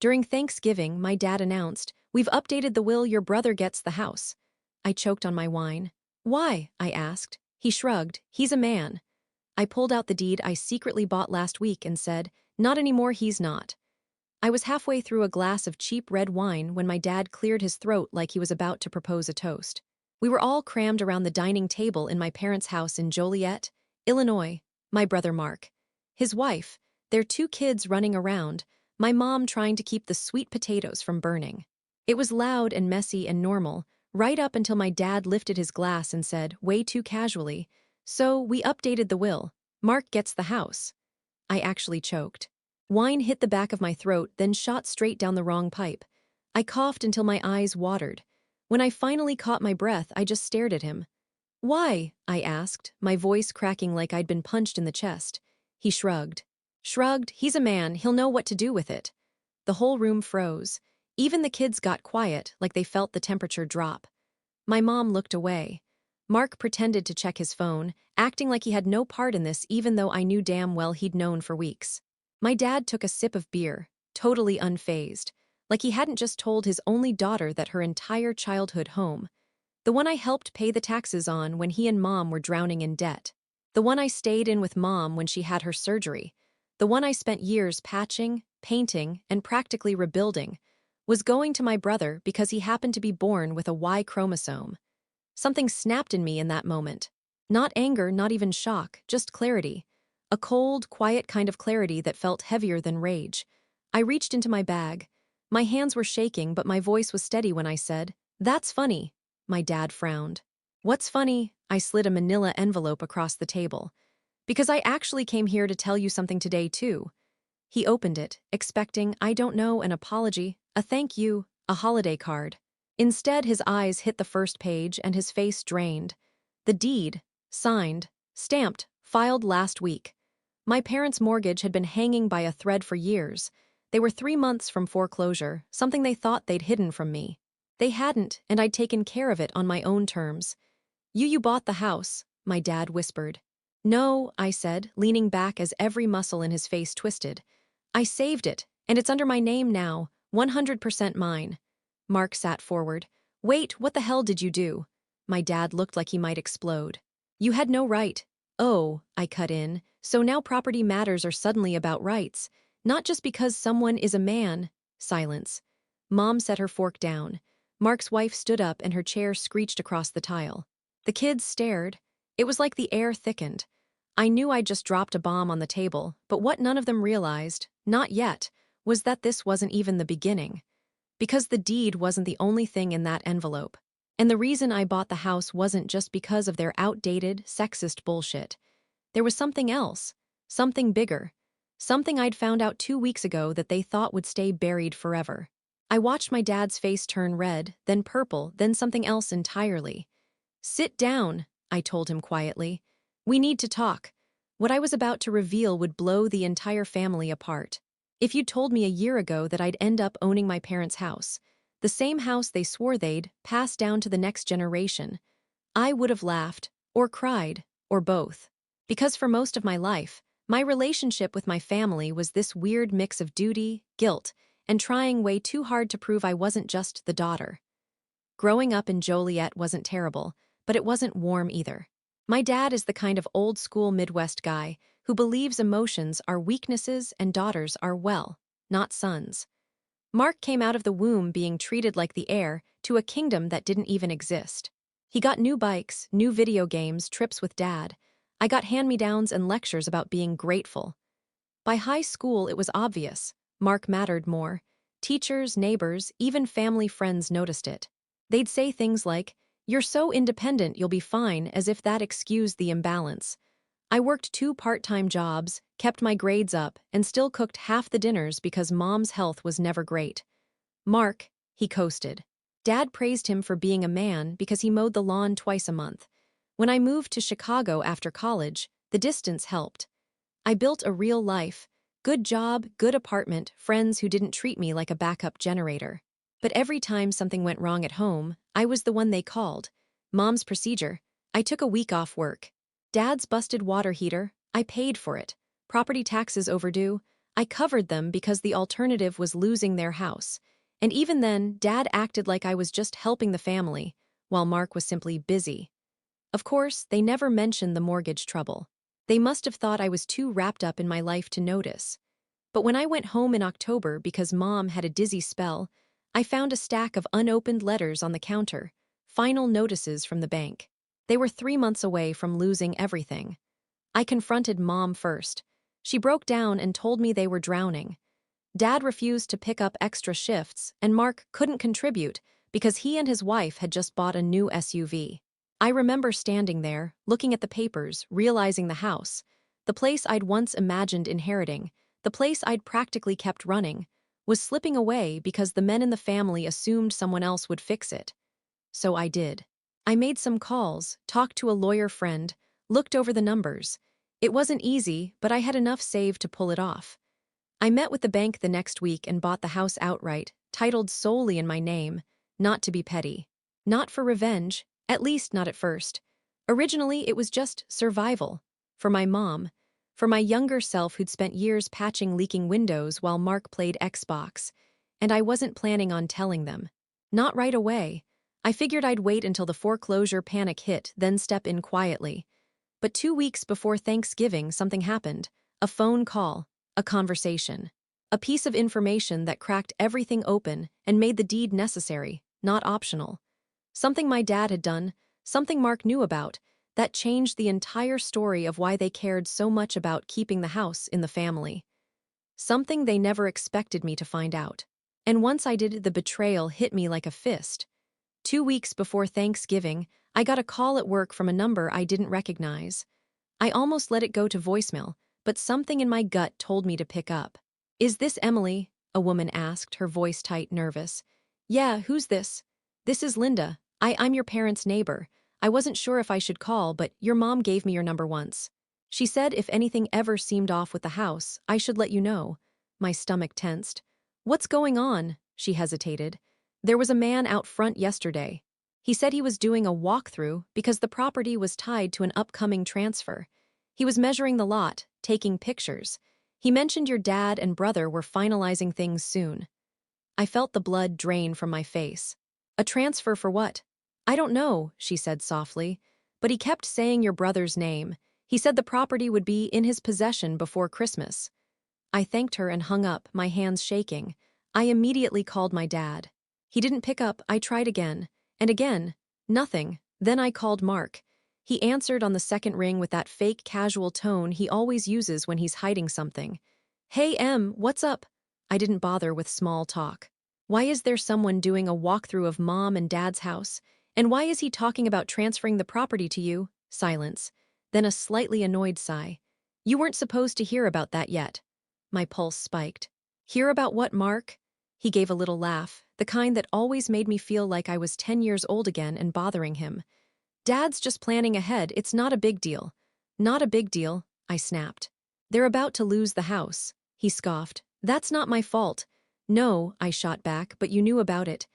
During Thanksgiving, my dad announced, "We've updated the will, your brother gets the house." I choked on my wine. "Why?" I asked. He shrugged. "He's a man." I pulled out the deed I secretly bought last week and said, "Not anymore, he's not." I was halfway through a glass of cheap red wine when my dad cleared his throat like he was about to propose a toast. We were all crammed around the dining table in my parents' house in Joliet, Illinois, my brother Mark, his wife, their two kids running around, my mom trying to keep the sweet potatoes from burning. It was loud and messy and normal, right up until my dad lifted his glass and said, way too casually, "So, we updated the will. Mark gets the house." I actually choked. Wine hit the back of my throat, then shot straight down the wrong pipe. I coughed until my eyes watered. When I finally caught my breath, I just stared at him. "Why?" I asked, my voice cracking like I'd been punched in the chest. He shrugged. "Shrugged, he's a man, he'll know what to do with it." The whole room froze. Even the kids got quiet, like they felt the temperature drop. My mom looked away. Mark pretended to check his phone, acting like he had no part in this even though I knew damn well he'd known for weeks. My dad took a sip of beer, totally unfazed, like he hadn't just told his only daughter that her entire childhood home, the one I helped pay the taxes on when he and mom were drowning in debt, the one I stayed in with mom when she had her surgery, the one I spent years patching, painting, and practically rebuilding, was going to my brother because he happened to be born with a Y chromosome. Something snapped in me in that moment. Not anger, not even shock, just clarity. A cold, quiet kind of clarity that felt heavier than rage. I reached into my bag. My hands were shaking, but my voice was steady when I said, "That's funny." My dad frowned. "What's funny?" I slid a manila envelope across the table. "Because I actually came here to tell you something today, too." He opened it, expecting, I don't know, an apology, a thank you, a holiday card. Instead, his eyes hit the first page and his face drained. The deed, signed, stamped, filed last week. My parents' mortgage had been hanging by a thread for years. They were 3 months from foreclosure, something they thought they'd hidden from me. They hadn't, and I'd taken care of it on my own terms. You bought the house," my dad whispered. "No," I said, leaning back as every muscle in his face twisted. "I saved it, and it's under my name now, 100% mine." Mark sat forward. "Wait, what the hell did you do?" My dad looked like he might explode. "You had no right." "Oh," I cut in, "so now property matters are suddenly about rights, not just because someone is a man." Silence. Mom set her fork down. Mark's wife stood up and her chair screeched across the tile. The kids stared. It was like the air thickened. I knew I'd just dropped a bomb on the table, but what none of them realized, not yet, was that this wasn't even the beginning. Because the deed wasn't the only thing in that envelope. And the reason I bought the house wasn't just because of their outdated, sexist bullshit. There was something else. Something bigger. Something I'd found out 2 weeks ago that they thought would stay buried forever. I watched my dad's face turn red, then purple, then something else entirely. "Sit down," I told him quietly. "We need to talk." What I was about to reveal would blow the entire family apart. If you'd told me a year ago that I'd end up owning my parents' house, the same house they swore they'd pass down to the next generation, I would have laughed, or cried, or both. Because for most of my life, my relationship with my family was this weird mix of duty, guilt, and trying way too hard to prove I wasn't just the daughter. Growing up in Joliet wasn't terrible, but it wasn't warm either. My dad is the kind of old-school Midwest guy who believes emotions are weaknesses and daughters are, well, not sons. Mark came out of the womb being treated like the heir to a kingdom that didn't even exist. He got new bikes, new video games, trips with dad. I got hand-me-downs and lectures about being grateful. By high school, it was obvious. Mark mattered more. Teachers, neighbors, even family friends noticed it. They'd say things like, "You're so independent, you'll be fine," as if that excused the imbalance. I worked 2 part-time jobs, kept my grades up, and still cooked half the dinners because mom's health was never great. Mark, he coasted. Dad praised him for being a man because he mowed the lawn twice a month. When I moved to Chicago after college, the distance helped. I built a real life. Good job, good apartment, friends who didn't treat me like a backup generator. But every time something went wrong at home, I was the one they called. Mom's procedure. I took a week off work. Dad's busted water heater. I paid for it. Property taxes overdue. I covered them because the alternative was losing their house. And even then, Dad acted like I was just helping the family, while Mark was simply busy. Of course, they never mentioned the mortgage trouble. They must have thought I was too wrapped up in my life to notice. But when I went home in October because Mom had a dizzy spell, I found a stack of unopened letters on the counter, final notices from the bank. They were 3 months away from losing everything. I confronted Mom first. She broke down and told me they were drowning. Dad refused to pick up extra shifts, and Mark couldn't contribute because he and his wife had just bought a new SUV. I remember standing there, looking at the papers, realizing the house, the place I'd once imagined inheriting, the place I'd practically kept running, was slipping away because the men in the family assumed someone else would fix it. So I did. I made some calls, talked to a lawyer friend, looked over the numbers. It wasn't easy, but I had enough saved to pull it off. I met with the bank the next week and bought the house outright, titled solely in my name, not to be petty. Not for revenge, at least not at first. Originally, it was just survival. For my mom. For my younger self who'd spent years patching leaking windows while Mark played Xbox. And I wasn't planning on telling them. Not right away. I figured I'd wait until the foreclosure panic hit, then step in quietly. But 2 weeks before Thanksgiving, something happened. A phone call. A conversation. A piece of information that cracked everything open and made the deed necessary, not optional. Something my dad had done, something Mark knew about, that changed the entire story of why they cared so much about keeping the house in the family. Something they never expected me to find out. And once I did, the betrayal hit me like a fist. 2 weeks before Thanksgiving, I got a call at work from a number I didn't recognize. I almost let it go to voicemail, but something in my gut told me to pick up. "Is this Emily?" a woman asked, her voice tight, nervous. "Yeah, who's this?" "This is Linda. I'm your parents' neighbor. I wasn't sure if I should call, but your mom gave me your number once. She said if anything ever seemed off with the house, I should let you know." My stomach tensed. "What's going on?" She hesitated. "There was a man out front yesterday. He said he was doing a walkthrough because the property was tied to an upcoming transfer. He was measuring the lot, taking pictures. He mentioned your dad and brother were finalizing things soon." I felt the blood drain from my face. "A transfer for what?" "I don't know," she said softly, "but he kept saying your brother's name. He said the property would be in his possession before Christmas." I thanked her and hung up, my hands shaking. I immediately called my dad. He didn't pick up. I tried again. And again. Nothing. Then I called Mark. He answered on the second ring with that fake casual tone he always uses when he's hiding something. "Hey, Em, what's up?" I didn't bother with small talk. Why is there someone doing a walkthrough of Mom and Dad's house? And why is he talking about transferring the property to you? Silence. Then a slightly annoyed sigh. "You weren't supposed to hear about that yet." My pulse spiked. "Hear about what, Mark?" He gave a little laugh, the kind that always made me feel like I was 10 years old again and bothering him. "Dad's just planning ahead. It's not a big deal." "Not a big deal," I snapped. "They're about to lose the house," he scoffed. "That's not my fault." "No," I shot back, "but you knew about it."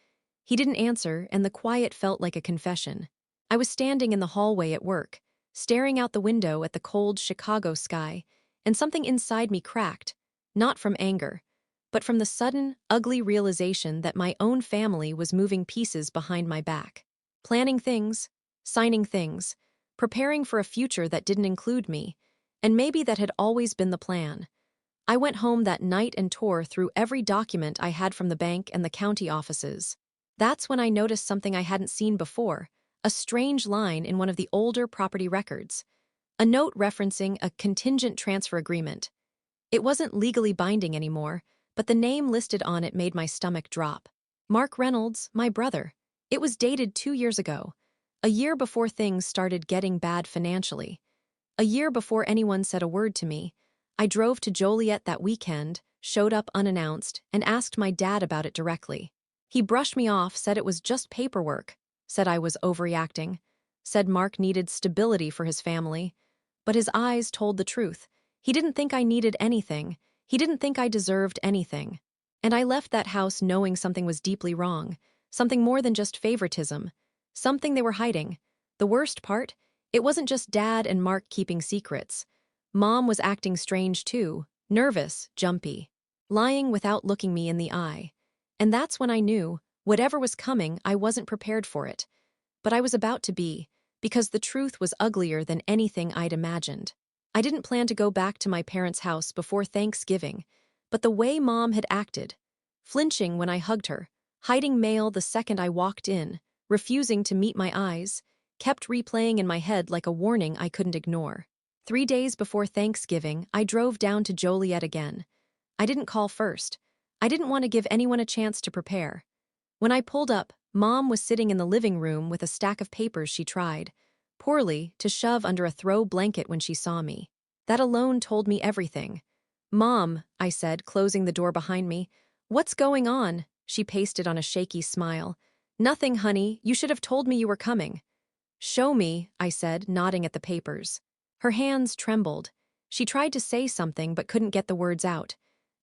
He didn't answer, and the quiet felt like a confession. I was standing in the hallway at work, staring out the window at the cold Chicago sky, and something inside me cracked, not from anger, but from the sudden, ugly realization that my own family was moving pieces behind my back. Planning things, signing things, preparing for a future that didn't include me, and maybe that had always been the plan. I went home that night and tore through every document I had from the bank and the county offices. That's when I noticed something I hadn't seen before, a strange line in one of the older property records. A note referencing a contingent transfer agreement. It wasn't legally binding anymore, but the name listed on it made my stomach drop. Mark Reynolds, my brother. It was dated 2 years ago. A year before things started getting bad financially. A year before anyone said a word to me. I drove to Joliet that weekend, showed up unannounced, and asked my dad about it directly. He brushed me off, said it was just paperwork, said I was overreacting, said Mark needed stability for his family. But his eyes told the truth. He didn't think I needed anything. He didn't think I deserved anything. And I left that house knowing something was deeply wrong, something more than just favoritism, something they were hiding. The worst part? It wasn't just Dad and Mark keeping secrets. Mom was acting strange too, nervous, jumpy, lying without looking me in the eye. And that's when I knew, whatever was coming, I wasn't prepared for it. But I was about to be, because the truth was uglier than anything I'd imagined. I didn't plan to go back to my parents' house before Thanksgiving, but the way Mom had acted, flinching when I hugged her, hiding mail the second I walked in, refusing to meet my eyes, kept replaying in my head like a warning I couldn't ignore. 3 days before Thanksgiving, I drove down to Joliet again. I didn't call first. I didn't want to give anyone a chance to prepare. When I pulled up, Mom was sitting in the living room with a stack of papers she tried, poorly, to shove under a throw blanket when she saw me. That alone told me everything. "Mom," I said, closing the door behind me. "What's going on?" She pasted on a shaky smile. "Nothing, honey. You should have told me you were coming." "Show me," I said, nodding at the papers. Her hands trembled. She tried to say something but couldn't get the words out.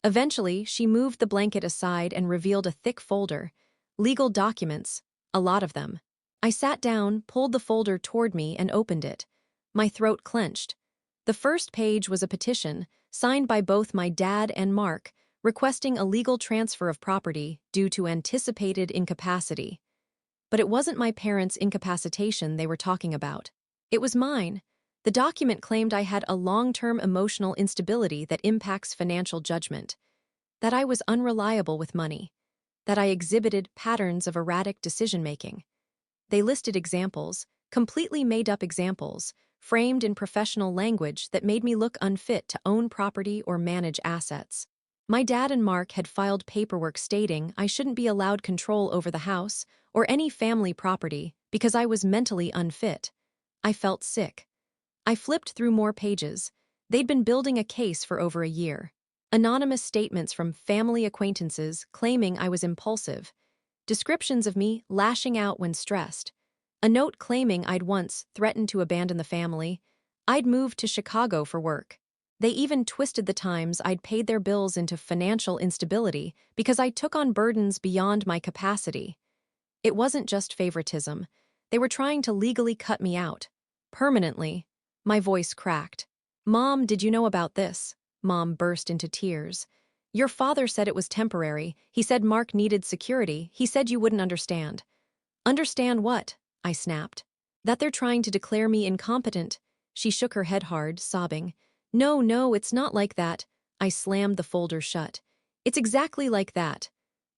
Eventually, she moved the blanket aside and revealed a thick folder. Legal documents, a lot of them. I sat down, pulled the folder toward me, and opened it. My throat clenched. The first page was a petition, signed by both my dad and Mark, requesting a legal transfer of property due to anticipated incapacity. But it wasn't my parents' incapacitation they were talking about. It was mine. The document claimed I had a long-term emotional instability that impacts financial judgment, that I was unreliable with money, that I exhibited patterns of erratic decision-making. They listed examples, completely made-up examples, framed in professional language that made me look unfit to own property or manage assets. My dad and Mark had filed paperwork stating I shouldn't be allowed control over the house or any family property because I was mentally unfit. I felt sick. I flipped through more pages. They'd been building a case for over a year. Anonymous statements from family acquaintances claiming I was impulsive. Descriptions of me lashing out when stressed. A note claiming I'd once threatened to abandon the family. I'd moved to Chicago for work. They even twisted the times I'd paid their bills into financial instability because I took on burdens beyond my capacity. It wasn't just favoritism. They were trying to legally cut me out. Permanently. My voice cracked. "Mom, did you know about this?" Mom burst into tears. "Your father said it was temporary. He said Mark needed security. He said you wouldn't understand." "Understand what?" I snapped. "That they're trying to declare me incompetent." She shook her head hard, sobbing. No, it's not like that." I slammed the folder shut. "It's exactly like that."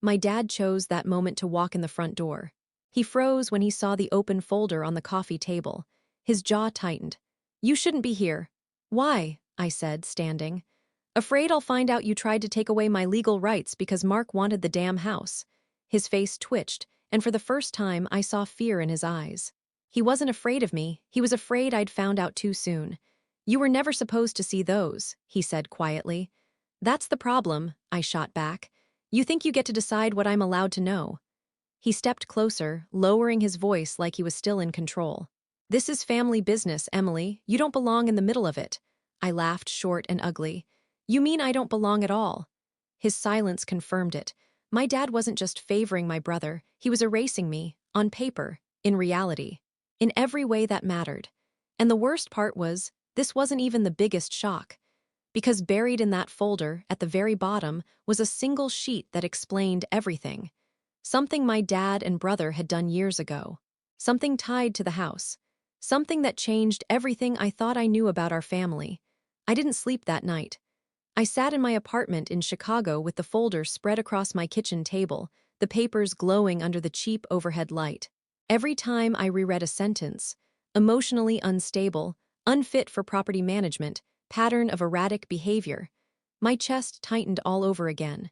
My dad chose that moment to walk in the front door. He froze when he saw the open folder on the coffee table. His jaw tightened. "You shouldn't be here." "Why?" I said, standing. "Afraid I'll find out you tried to take away my legal rights because Mark wanted the damn house." His face twitched, and for the first time I saw fear in his eyes. He wasn't afraid of me, he was afraid I'd found out too soon. "You were never supposed to see those," he said quietly. "That's the problem," I shot back. "You think you get to decide what I'm allowed to know." He stepped closer, lowering his voice like he was still in control. "This is family business, Emily. You don't belong in the middle of it." I laughed short and ugly. "You mean I don't belong at all?" His silence confirmed it. My dad wasn't just favoring my brother, he was erasing me, on paper, in reality. In every way that mattered. And the worst part was, this wasn't even the biggest shock. Because buried in that folder, at the very bottom, was a single sheet that explained everything. Something my dad and brother had done years ago. Something tied to the house. Something that changed everything I thought I knew about our family. I didn't sleep that night. I sat in my apartment in Chicago with the folder spread across my kitchen table, the papers glowing under the cheap overhead light. Every time I reread a sentence, emotionally unstable, unfit for property management, pattern of erratic behavior, my chest tightened all over again.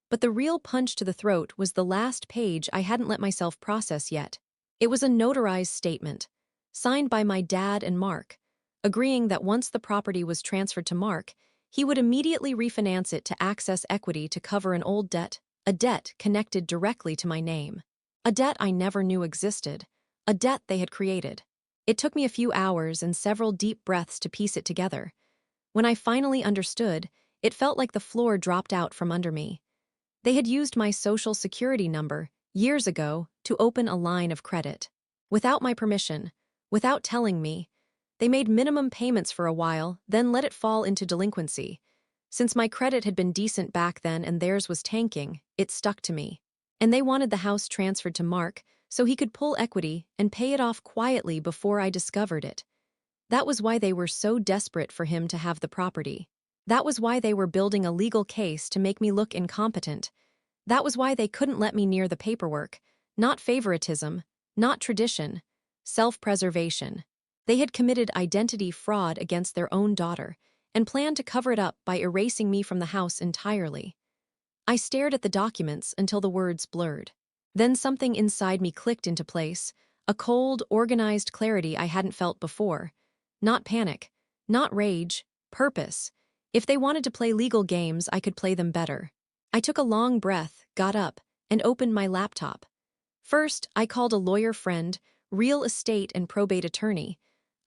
But the real punch to the throat was the last page I hadn't let myself process yet. It was a notarized statement, signed by my dad and Mark, agreeing that once the property was transferred to Mark, he would immediately refinance it to access equity to cover an old debt, a debt connected directly to my name. A debt I never knew existed, a debt they had created. It took me a few hours and several deep breaths to piece it together. When I finally understood, it felt like the floor dropped out from under me. They had used my social security number, years ago, to open a line of credit. Without my permission, without telling me, they made minimum payments for a while, then let it fall into delinquency. Since my credit had been decent back then and theirs was tanking, it stuck to me. And they wanted the house transferred to Mark so he could pull equity and pay it off quietly before I discovered it. That was why they were so desperate for him to have the property. That was why they were building a legal case to make me look incompetent. That was why they couldn't let me near the paperwork. Not favoritism, not tradition, self-preservation. They had committed identity fraud against their own daughter and planned to cover it up by erasing me from the house entirely. I stared at the documents until the words blurred. Then something inside me clicked into place, a cold, organized clarity I hadn't felt before. Not panic, not rage, purpose. If they wanted to play legal games, I could play them better. I took a long breath, got up, and opened my laptop. First, I called a lawyer friend, real estate and probate attorney.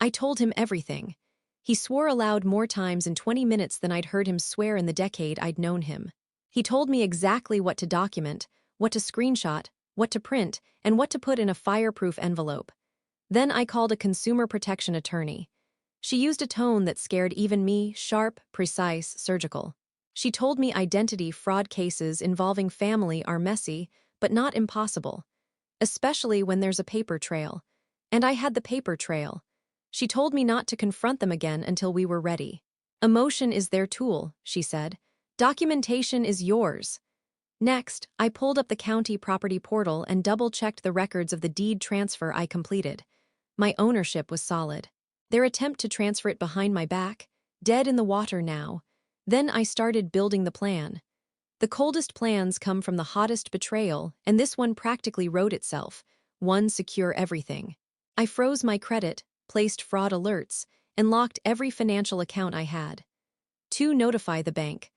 I told him everything. He swore aloud more times in 20 minutes than I'd heard him swear in the decade I'd known him. He told me exactly what to document, what to screenshot, what to print, and what to put in a fireproof envelope. Then I called a consumer protection attorney. She used a tone that scared even me, sharp, precise, surgical. She told me identity fraud cases involving family are messy, but not impossible, especially when there's a paper trail. And I had the paper trail. She told me not to confront them again until we were ready. Emotion is their tool, she said. Documentation is yours. Next, I pulled up the county property portal and double-checked the records of the deed transfer I completed. My ownership was solid. Their attempt to transfer it behind my back, dead in the water now. Then I started building the plan. The coldest plans come from the hottest betrayal, and this one practically wrote itself. One, secure everything. I froze my credit, placed fraud alerts, and locked every financial account I had. 2, notify the bank.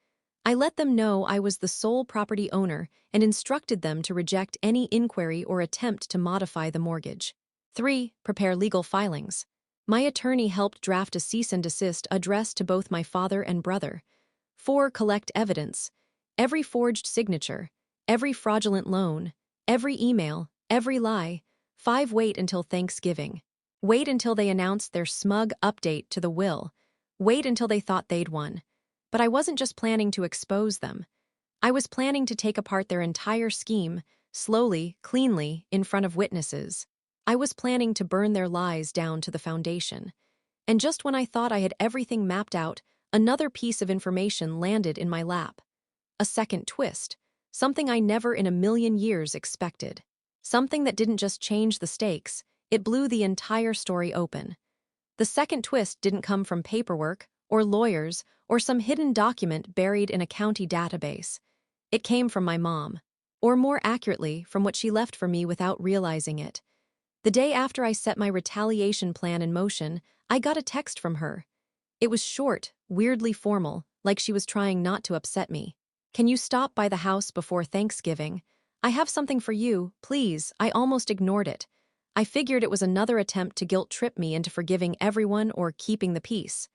I let them know I was the sole property owner and instructed them to reject any inquiry or attempt to modify the mortgage. 3, prepare legal filings. My attorney helped draft a cease and desist addressed to both my father and brother. 4, collect evidence. Every forged signature, every fraudulent loan, every email, every lie. 5, wait until Thanksgiving. Wait until they announced their smug update to the will. Wait until they thought they'd won. But I wasn't just planning to expose them. I was planning to take apart their entire scheme, slowly, cleanly, in front of witnesses. I was planning to burn their lies down to the foundation. And just when I thought I had everything mapped out, another piece of information landed in my lap. A second twist, something I never in a million years expected. Something that didn't just change the stakes, it blew the entire story open. The second twist didn't come from paperwork, or lawyers, or some hidden document buried in a county database. It came from my mom. Or more accurately, from what she left for me without realizing it. The day after I set my retaliation plan in motion, I got a text from her. It was short, weirdly formal, like she was trying not to upset me. Can you stop by the house before Thanksgiving? I have something for you, please. I almost ignored it. I figured it was another attempt to guilt-trip me into forgiving everyone or keeping the peace.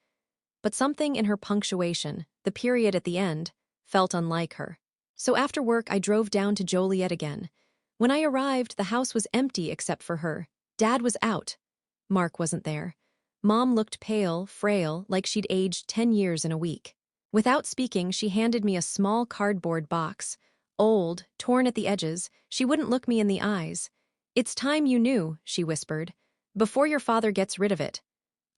But something in her punctuation, the period at the end, felt unlike her. So after work, I drove down to Joliet again. When I arrived, the house was empty except for her. Dad was out. Mark wasn't there. Mom looked pale, frail, like she'd aged 10 years in a week. Without speaking, she handed me a small cardboard box. Old, torn at the edges, she wouldn't look me in the eyes. "It's time you knew," she whispered, "before your father gets rid of it."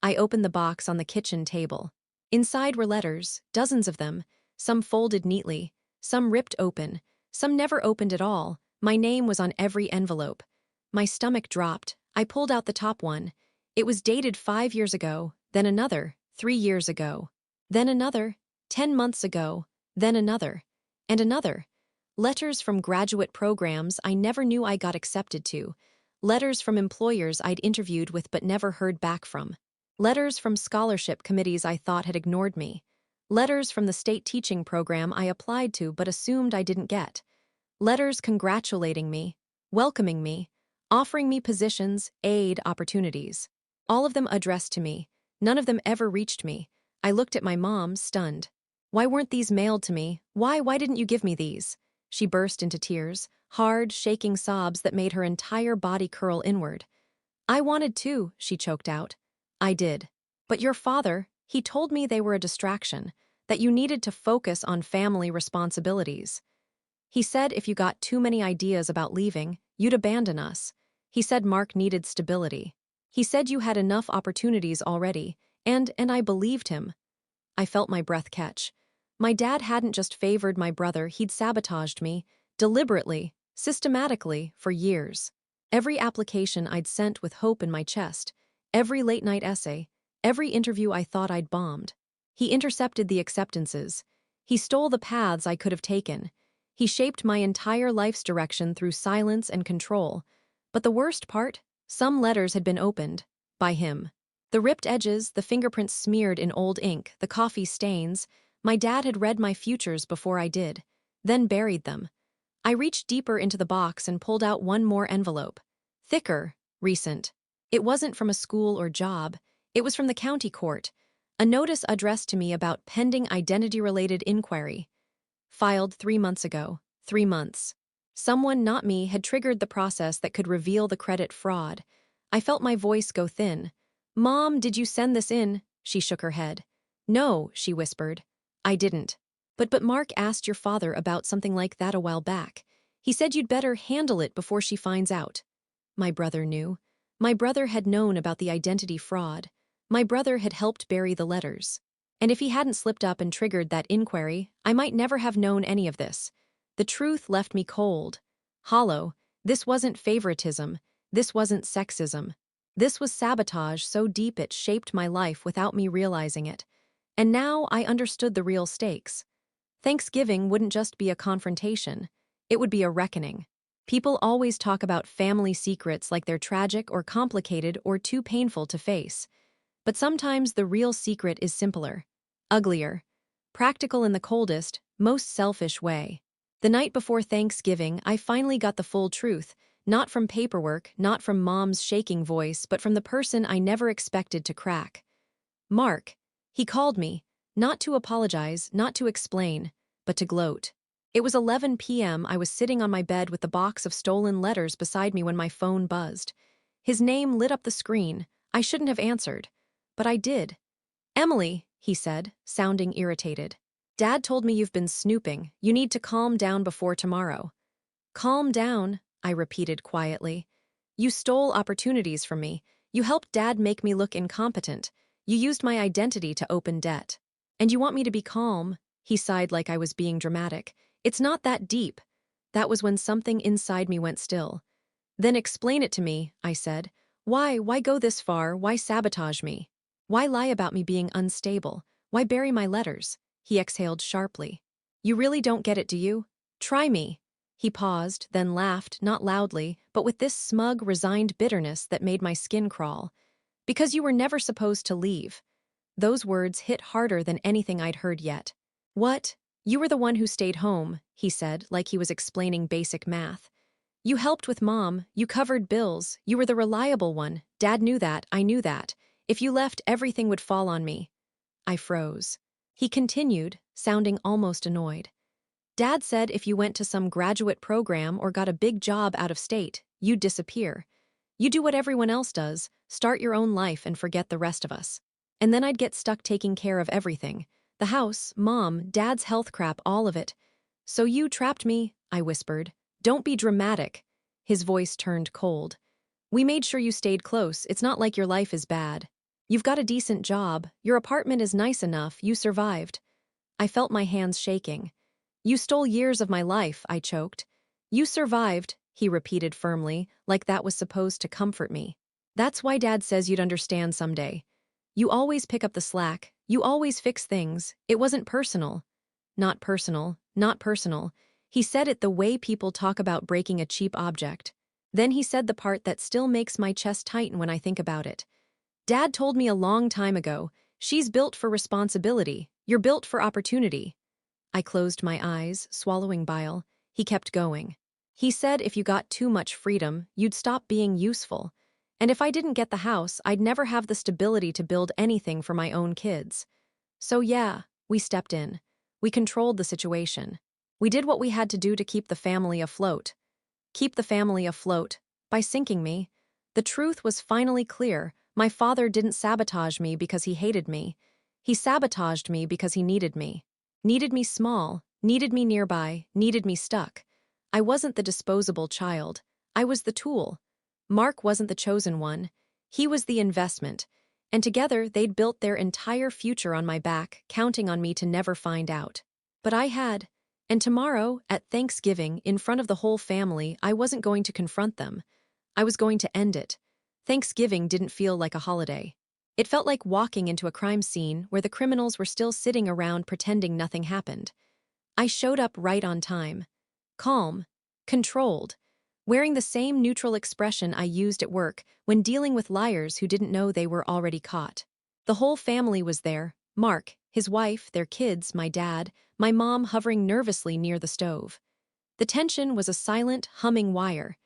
I opened the box on the kitchen table. Inside were letters, dozens of them, some folded neatly, some ripped open, some never opened at all. My name was on every envelope. My stomach dropped. I pulled out the top one. It was dated 5 years ago, then another, 3 years ago, then another, 10 months ago, then another, and another. Letters from graduate programs I never knew I got accepted to. Letters from employers I'd interviewed with but never heard back from. Letters from scholarship committees I thought had ignored me. Letters from the state teaching program I applied to but assumed I didn't get. Letters congratulating me, welcoming me, offering me positions, aid, opportunities. All of them addressed to me. None of them ever reached me. I looked at my mom, stunned. "Why weren't these mailed to me? Why didn't you give me these?" She burst into tears, hard, shaking sobs that made her entire body curl inward. "I wanted to," she choked out. "I did. But your father, he told me they were a distraction. that you needed to focus on family responsibilities. He said if you got too many ideas about leaving, you'd abandon us. He said Mark needed stability. He said you had enough opportunities already, and I believed him. I felt my breath catch. My dad hadn't just favored my brother, he'd sabotaged me, deliberately, systematically, for years. Every application I'd sent with hope in my chest, every late-night essay, every interview I thought I'd bombed. He intercepted the acceptances. He stole the paths I could have taken. He shaped my entire life's direction through silence and control. But the worst part? Some letters had been opened. By him. The ripped edges, the fingerprints smeared in old ink, the coffee stains. My dad had read my futures before I did. Then buried them. I reached deeper into the box and pulled out one more envelope. Thicker, recent. It wasn't from a school or job. It was from the county court. A notice addressed to me about pending identity-related inquiry. Filed 3 months ago. 3 months. Someone, not me, had triggered the process that could reveal the credit fraud. I felt my voice go thin. "Mom, did you send this in?" She shook her head. "No," she whispered. "I didn't. But Mark asked your father about something like that a while back. He said you'd better handle it before she finds out." My brother knew. My brother had known about the identity fraud. My brother had helped bury the letters. And if he hadn't slipped up and triggered that inquiry, I might never have known any of this. The truth left me cold. Hollow. This wasn't favoritism. This wasn't sexism. This was sabotage so deep it shaped my life without me realizing it. And now I understood the real stakes. Thanksgiving wouldn't just be a confrontation. It would be a reckoning. People always talk about family secrets like they're tragic or complicated or too painful to face. But sometimes the real secret is simpler, uglier, practical in the coldest, most selfish way. The night before Thanksgiving, I finally got the full truth, not from paperwork, not from Mom's shaking voice, but from the person I never expected to crack. Mark. He called me, not to apologize, not to explain, but to gloat. It was 11 p.m. I was sitting on my bed with the box of stolen letters beside me when my phone buzzed. His name lit up the screen. I shouldn't have answered. But I did. "Emily," he said, sounding irritated. "Dad told me you've been snooping. You need to calm down before tomorrow." "Calm down," I repeated quietly. "You stole opportunities from me. You helped Dad make me look incompetent. You used my identity to open debt. And you want me to be calm?" He sighed like I was being dramatic. "It's not that deep." That was when something inside me went still. "Then explain it to me," I said. Why go this far? Why sabotage me? Why lie about me being unstable? Why bury my letters?" He exhaled sharply. "You really don't get it, do you? Try me." He paused, then laughed, not loudly, but with this smug, resigned bitterness that made my skin crawl. "Because you were never supposed to leave." Those words hit harder than anything I'd heard yet. "What? You were the one who stayed home," he said, like he was explaining basic math. "You helped with Mom, you covered bills, you were the reliable one. Dad knew that, I knew that. If you left, everything would fall on me." I froze. He continued, sounding almost annoyed. "Dad said if you went to some graduate program or got a big job out of state, you'd disappear. You do what everyone else does, start your own life and forget the rest of us. And then I'd get stuck taking care of everything. The house, Mom, Dad's health crap, all of it. So you trapped me," I whispered. "Don't be dramatic." His voice turned cold. "We made sure you stayed close. It's not like your life is bad. You've got a decent job. Your apartment is nice enough. You survived." I felt my hands shaking. "You stole years of my life," I choked. "You survived," he repeated firmly, like that was supposed to comfort me. "That's why Dad says you'd understand someday. You always pick up the slack. You always fix things. It wasn't personal." "Not personal, not personal." He said it the way people talk about breaking a cheap object. Then he said the part that still makes my chest tighten when I think about it. "Dad told me a long time ago, she's built for responsibility. You're built for opportunity." I closed my eyes, swallowing bile. He kept going. "He said if you got too much freedom, you'd stop being useful. And if I didn't get the house, I'd never have the stability to build anything for my own kids. So yeah, we stepped in. We controlled the situation. We did what we had to do to keep the family afloat. Keep the family afloat. By sinking me. The truth was finally clear. My father didn't sabotage me because he hated me. He sabotaged me because he needed me. Needed me small, needed me nearby, needed me stuck. I wasn't the disposable child. I was the tool. Mark wasn't the chosen one. He was the investment. And together, they'd built their entire future on my back, counting on me to never find out. But I had. And tomorrow, at Thanksgiving, in front of the whole family, I wasn't going to confront them. I was going to end it. Thanksgiving didn't feel like a holiday. It felt like walking into a crime scene where the criminals were still sitting around pretending nothing happened. I showed up right on time. Calm. Controlled. Wearing the same neutral expression I used at work when dealing with liars who didn't know they were already caught. The whole family was there: Mark, his wife, their kids, my dad, my mom hovering nervously near the stove. The tension was a silent, humming wire.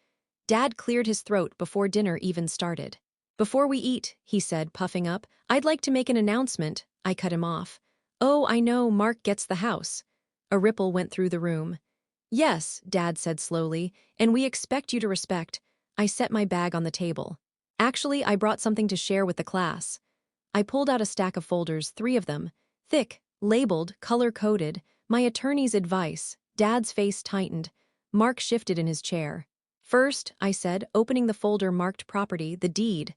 Dad cleared his throat before dinner even started. "Before we eat," he said, puffing up, "I'd like to make an announcement." I cut him off. "Oh, I know, Mark gets the house." A ripple went through the room. "Yes," Dad said slowly, "and we expect you to respect." I set my bag on the table. "Actually, I brought something to share with the class." I pulled out a stack of folders, 3 of them. Thick, labeled, color-coded, my attorney's advice. Dad's face tightened. Mark shifted in his chair. "First," I said, opening the folder marked property, the deed.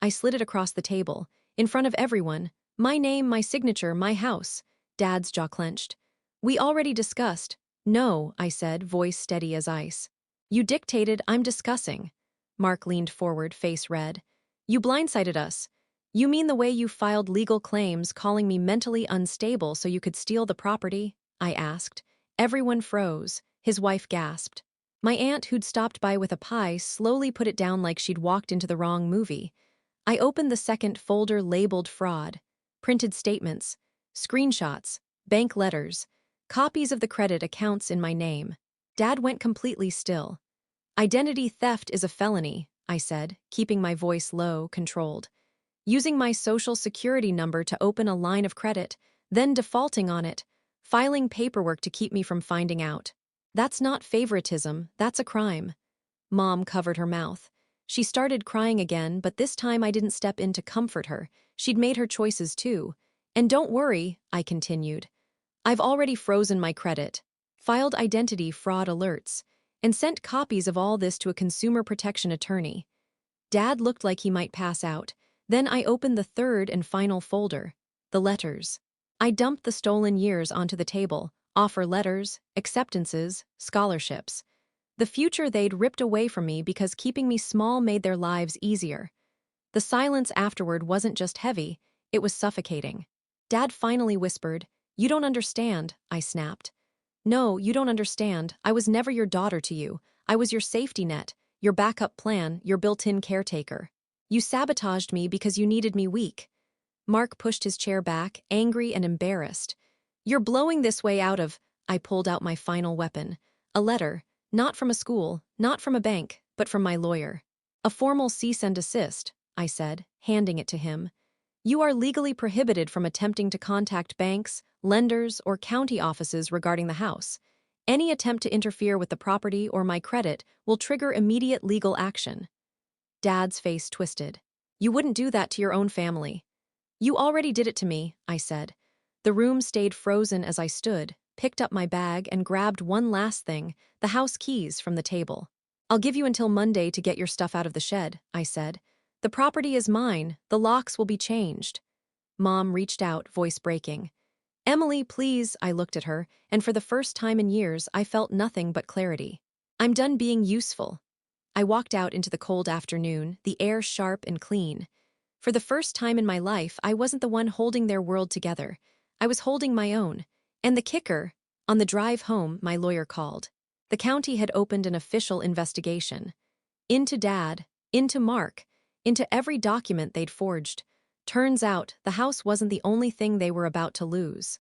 I slid it across the table. In front of everyone. My name, my signature, my house. Dad's jaw clenched. "We already discussed." "No," I said, voice steady as ice. "You dictated, I'm discussing." Mark leaned forward, face red. "You blindsided us." "You mean the way you filed legal claims, calling me mentally unstable so you could steal the property?" I asked. Everyone froze. His wife gasped. My aunt, who'd stopped by with a pie, slowly put it down like she'd walked into the wrong movie. I opened the second folder labeled fraud. Printed statements. Screenshots. Bank letters. Copies of the credit accounts in my name. Dad went completely still. "Identity theft is a felony," I said, keeping my voice low, controlled. "Using my social security number to open a line of credit, then defaulting on it, filing paperwork to keep me from finding out. That's not favoritism, that's a crime." Mom covered her mouth. She started crying again, but this time I didn't step in to comfort her. She'd made her choices too. "And don't worry," I continued. "I've already frozen my credit, filed identity fraud alerts, and sent copies of all this to a consumer protection attorney." Dad looked like he might pass out. Then I opened the third and final folder. The letters. I dumped the stolen years onto the table. Offer letters, acceptances, scholarships. The future they'd ripped away from me because keeping me small made their lives easier. The silence afterward wasn't just heavy, it was suffocating. Dad finally whispered, "You don't understand," I snapped. "No, you don't understand. I was never your daughter to you. I was your safety net, your backup plan, your built-in caretaker. You sabotaged me because you needed me weak." Mark pushed his chair back, angry and embarrassed. "You're blowing this way out of—" I pulled out my final weapon. A letter, not from a school, not from a bank, but from my lawyer. "A formal cease and desist," I said, handing it to him. "You are legally prohibited from attempting to contact banks, lenders, or county offices regarding the house. Any attempt to interfere with the property or my credit will trigger immediate legal action." Dad's face twisted. "You wouldn't do that to your own family." "You already did it to me," I said. The room stayed frozen as I stood, picked up my bag, and grabbed one last thing, the house keys, from the table. "I'll give you until Monday to get your stuff out of the shed," I said. "The property is mine. The locks will be changed." Mom reached out, voice breaking. "Emily, please," I looked at her, and for the first time in years, I felt nothing but clarity. "I'm done being useful." I walked out into the cold afternoon, the air sharp and clean. For the first time in my life, I wasn't the one holding their world together. I was holding my own. And the kicker, on the drive home, my lawyer called. The county had opened an official investigation. Into Dad, into Mark, into every document they'd forged. Turns out, the house wasn't the only thing they were about to lose.